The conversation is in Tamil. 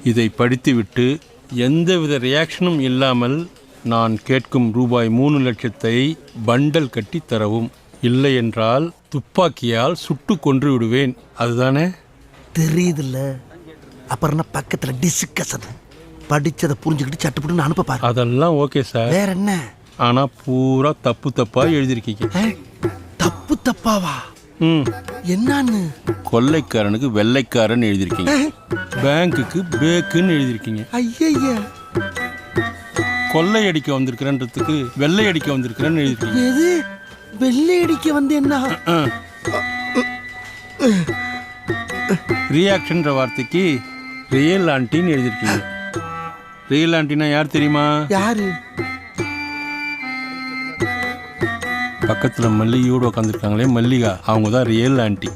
இதை படித்துவிட்டு எந்தவித ரியாக்ஷனும் இல்லாமல் நான் கேட்கும் ரூபாய் 3 லட்சத்தை பண்டல் கட்டி தரவும். இல்லை என்றால் துப்பாக்கியால் சுட்டு கொன்று விடுவேன். அதுதானே? தெரியுதுல்ல. அப்புறம் பக்கத்தில் டிஸ்கஷன் படிச்சதை புரிஞ்சுக்கிட்டு சட்டுப்பட்டு அனுப்ப பாரு. அதெல்லாம் ஓகே சார். வேற என்ன? ஆனா பூரா தப்பு தப்பா எழுதிருக்கீங்க. தப்பு தப்பாவா? என்னன்னு? கொள்ளைக்காரனுக்கு வெள்ளைக்காரன் எழுதிருக்கீங்க. பேங்குக்கு பேக்குன்னு எழுதிருக்கீங்க. ஐயா, கொள்ளை அடிக்க வந்திருக்கிறன்றதுக்கு வெள்ளை அடிக்க வந்திருக்கிறேன்னு எழுதிருக்கீங்க. எது வெள்ளை அடிக்க வந்து என்ன? ரியாக்ஷன்ற வார்த்தைக்கு ரியல் ஆண்டின்னு எழுதிருக்கீங்க. ரியல் ஆண்டினா யார் தெரியுமா? யாரு? பக்கத்துல மல்லிகையோடு உட்காந்துருக்காங்களே, மல்லிகா, அவங்க தான் ரியல் ஆண்டி.